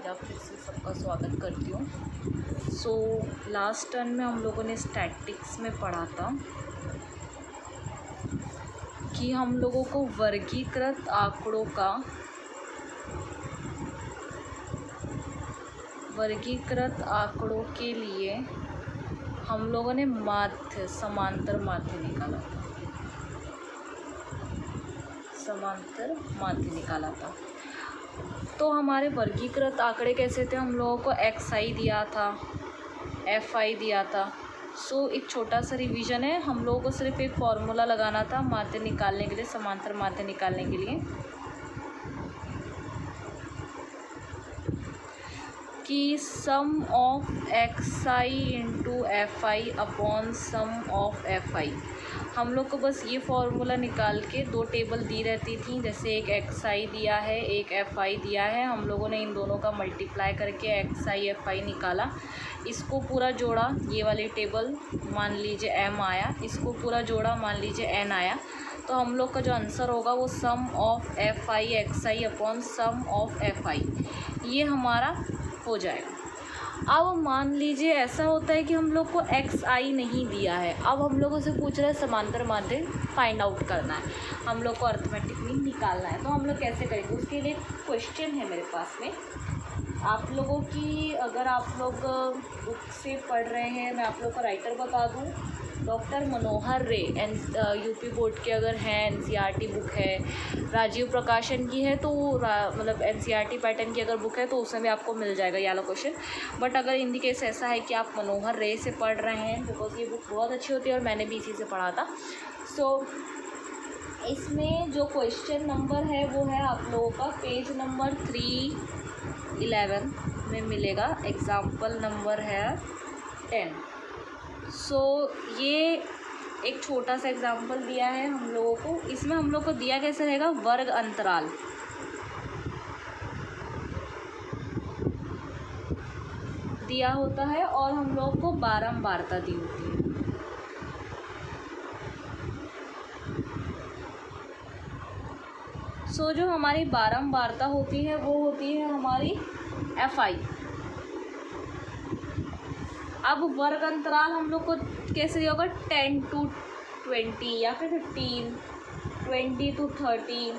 बार फिर से सबका स्वागत करती हूँ। सो लास्ट टर्म में हम लोगों ने स्टैटिक्स में पढ़ा था कि हम लोगों को वर्गीकृत आंकड़ों के लिए हम लोगों ने समांतर माध्य निकाला था। तो हमारे वर्गीकृत आंकड़े कैसे थे, हम लोगों को xi दिया था, fi दिया था। सो एक छोटा सा रिवीजन है, हम लोगों को सिर्फ एक फॉर्मूला लगाना था माध्य निकालने के लिए, समांतर माध्य निकालने के लिए, कि sum of xi into fi upon sum of fi। हम लोग को बस ये फॉर्मूला निकाल के दो टेबल दी रहती थी, जैसे एक xi दिया है, एक fi दिया है। हम लोगों ने इन दोनों का मल्टीप्लाई करके xi fi निकाला, इसको पूरा जोड़ा, ये वाली टेबल मान लीजिए m आया, इसको पूरा जोड़ा, मान लीजिए n आया। तो हम लोग का जो आंसर होगा वो sum of fi xi upon sum of fi, ये हमारा हो जाएगा। अब मान लीजिए ऐसा होता है कि हम लोग को xi नहीं दिया है, अब हम लोगों से पूछ रहे हैं समांतर माध्य फाइंड आउट करना है, हम लोग को अर्थमेटिक मीन निकालना है। तो हम लोग कैसे करेंगे, उसके लिए क्वेश्चन है मेरे पास में आप लोगों की। अगर आप लोग बुक से पढ़ रहे हैं, मैं आप लोग को राइटर बता दूं, डॉक्टर मनोहर रे यूपी बोर्ड के अगर हैं, एनसीईआरटी बुक है, राजीव प्रकाशन की है, तो मतलब एनसीईआरटी पैटर्न की अगर बुक है तो उसमें भी आपको मिल जाएगा ये वाला क्वेश्चन। बट अगर इन केस ऐसा है कि आप मनोहर रे से पढ़ रहे हैं, बिकॉज ये बुक बहुत अच्छी होती है और मैंने भी इसी से पढ़ा था। सो इसमें जो क्वेश्चन नंबर है वो है आप लोगों का पेज नंबर 311 में मिलेगा, एग्ज़ाम्पल नंबर है 10। सो ये एक छोटा सा एग्जाम्पल दिया है हम लोगों को, इसमें हम लोग को दिया कैसे रहेगा, वर्ग अंतराल। दिया होता है और हम लोग को बारंबारता दी होती है। सो जो हमारी बारंबारता होती है वो होती है हमारी fi। अब वर्ग अंतराल हम लोग को कैसे दिया होगा, 10 to 20 या फिर 15, 20 to 30,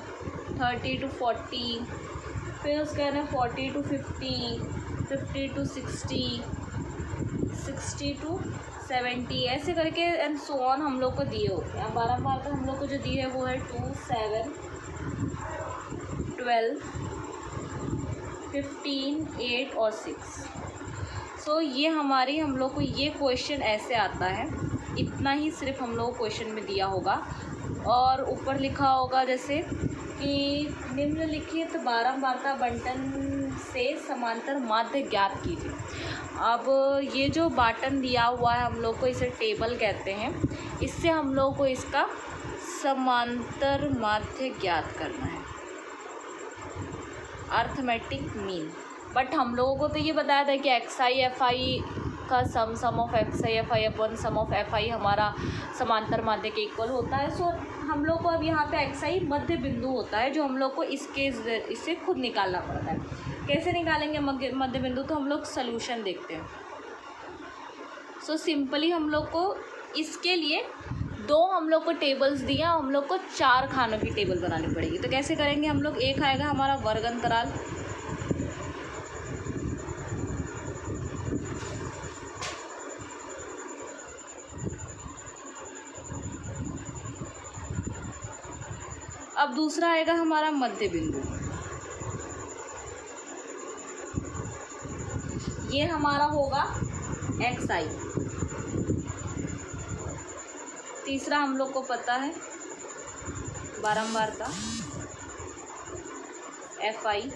30 to 40, फिर उसके बाद 40 to 50, 50 to 60, 60 to 70, ऐसे करके एंड सो ऑन हम लोग को दिए होते हैं। बारंबारता हम लोग को जो दी है वो है 2, 7, 12, 15, 8 और 6। तो ये हमारी हम लोग को ये क्वेश्चन ऐसे आता है, इतना ही सिर्फ हम लोग को क्वेश्चन में दिया होगा। और ऊपर लिखा होगा जैसे कि निम्नलिखित बारंबारता बंटन से समांतर माध्य ज्ञात कीजिए। अब ये जो बाटन दिया हुआ है हम लोग को, इसे टेबल कहते हैं, इससे हम लोग को इसका समांतर माध्य ज्ञात करना है, अर्थमेटिक मीन। बट हम लोगों को तो ये बताया था कि xi fi का sum of xi fi upon sum of fi हमारा समांतर माध्य के इक्वल होता है। सो हम लोग को अब यहाँ पे xi मध्य बिंदु होता है, जो हम लोग को इससे खुद निकालना पड़ता है। कैसे निकालेंगे मध्य बिंदु, तो हम लोग सोल्यूशन देखते हैं। सो सिंपली हम लोग को इसके लिए दो हम लोग को टेबल्स दिया, हम लोग को 4 खानों की टेबल बनानी पड़ेगी। तो कैसे करेंगे हम लोग, एक आएगा हमारा वर्ग अंतराल, अब दूसरा आएगा हमारा मध्य बिंदु, ये हमारा होगा xi। तीसरा हम लोग को पता है बारंबारता fi,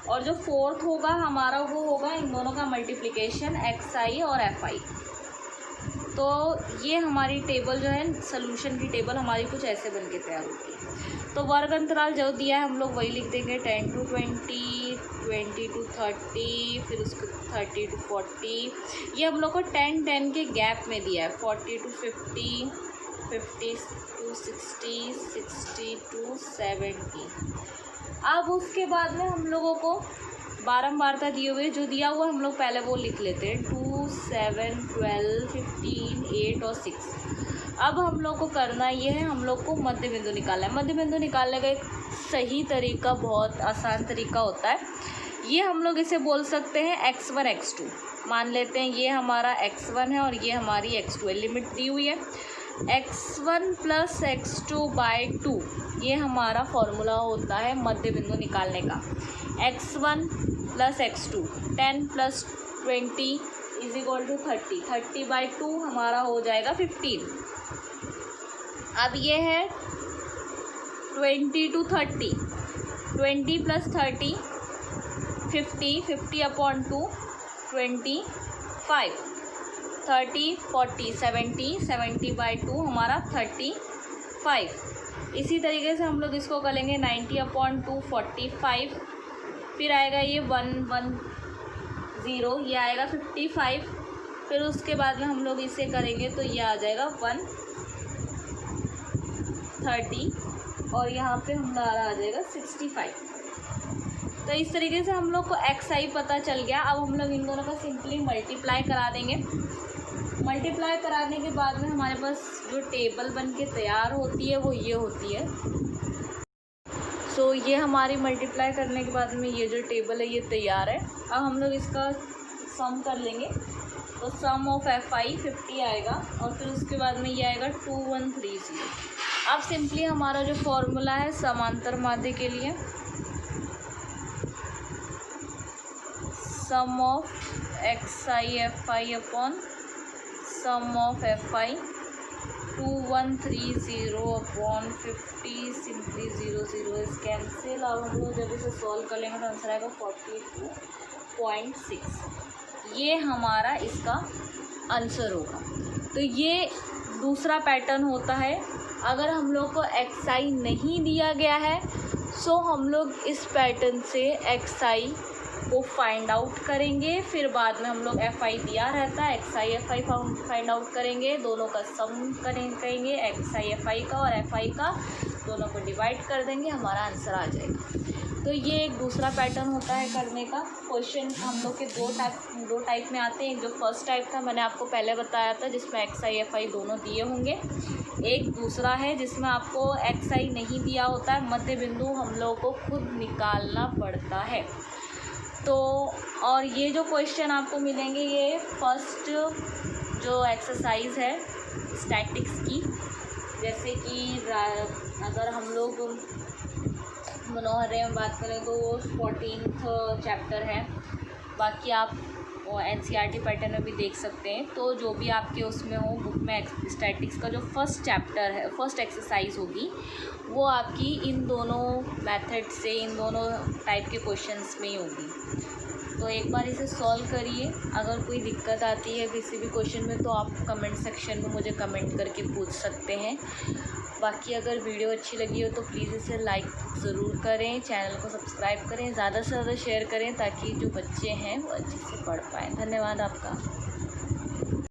और जो फोर्थ होगा हमारा वो होगा इन दोनों का मल्टीप्लिकेशन xi और fi। तो ये हमारी टेबल जो है, सोल्यूशन की टेबल हमारी कुछ ऐसे बन के तैयार होती है। तो वर्ग अंतराल जो दिया है हम लोग वही लिख देंगे, 10 to 20, 20 to 30, फिर उसको 30 to 40। ये हम लोग को 10 के गैप में दिया है, 40 to 50, 50 to 60, 60 to 70। अब उसके बाद में हम लोगों को बारंबारता दिए हुए, जो दिया हुआ हम लोग पहले वो लिख लेते हैं, 2, 7, 12, 15, 8 और 6। अब हम लोग को करना ये है, हम लोग को मध्य बिंदु निकालना है। मध्य बिंदु निकालने का एक सही तरीका, बहुत आसान तरीका होता है। ये हम लोग इसे बोल सकते हैं x1 x2। मान लेते हैं ये हमारा x1 है और ये हमारी x2 है। लिमिट दी हुई है x1 प्लस x2/2, ये हमारा फॉर्मूला होता है मध्य बिंदु निकालने का। x1 plus x2, 10 plus 20 is equal to 30, 30/2 हमारा हो जाएगा 15। अब ये है 20 to 30, 20 प्लस 30 50, 50/2 25, 30, 40, 70, 70/2 हमारा 35। इसी तरीके से हम लोग इसको करेंगे 90/2 45, फिर आएगा ये 110, ये आएगा 55, फिर उसके बाद में हम लोग इसे करेंगे तो ये आ जाएगा 130 और यहाँ पे हमारा आ जाएगा 65। तो इस तरीके से हम लोग को xi पता चल गया। अब हम लोग इन दोनों का सिंपली मल्टीप्लाई करा देंगे। मल्टीप्लाई कराने के बाद में हमारे पास जो टेबल बन के तैयार होती है वो ये होती है। सो ये हमारी मल्टीप्लाई करने के बाद में ये जो टेबल है ये तैयार है। अब हम लोग इसका सम कर लेंगे, तो सम ऑफ fi 50 आएगा और फिर उसके बाद में ये आएगा 2130। अब सिंपली हमारा जो फॉर्मूला है समांतर माध्य के लिए, sum of xi fi upon sum of fi 2130/50, simply 0 is cancel. अब हम लोग जब इसे सॉल्व कर लेंगे तो आंसर आएगा 42.6। ये हमारा इसका आंसर होगा। तो ये दूसरा पैटर्न होता है। अगर हम लोग को xi नहीं दिया गया है सो हम लोग इस पैटर्न से xi को फाइंड आउट करेंगे, फिर बाद में हम लोग fi दिया रहता है xi fi फाइंड आउट करेंगे, दोनों का सम करेंगे xi fi का और fi का, दोनों को डिवाइड कर देंगे, हमारा आंसर आ जाएगा। तो ये एक दूसरा पैटर्न होता है करने का। क्वेश्चन हम लोग के दो टाइप में आते हैं। एक जो फर्स्ट टाइप था मैंने आपको पहले बताया था जिसमें xi fi दोनों दिए होंगे। एक दूसरा है जिसमें आपको xi नहीं दिया होता है, मध्य बिंदु हम लोग को खुद निकालना पड़ता है। तो और ये जो क्वेश्चन आपको मिलेंगे ये फर्स्ट जो एक्सरसाइज है स्टैटिक्स की, जैसे कि अगर हम लोग मनोहर में बात करें तो वो 14th चैप्टर है। बाकी आप NCERT पैटर्न में भी देख सकते हैं। तो जो भी आपके उसमें हो बुक में स्टैटिक्स का जो फर्स्ट चैप्टर है, फर्स्ट एक्सरसाइज होगी वो आपकी इन दोनों मेथड से, इन दोनों टाइप के क्वेश्चंस में ही होगी। तो एक बार इसे सॉल्व करिए। अगर कोई दिक्कत आती है किसी भी क्वेश्चन में तो आप कमेंट सेक्शन में मुझे कमेंट करके पूछ सकते हैं। बाकी अगर वीडियो अच्छी लगी हो तो प्लीज़ इसे लाइक ज़रूर करें, चैनल को सब्सक्राइब करें, ज़्यादा से ज़्यादा शेयर करें ताकि जो बच्चे हैं वो अच्छे से पढ़ पाएँ। धन्यवाद आपका।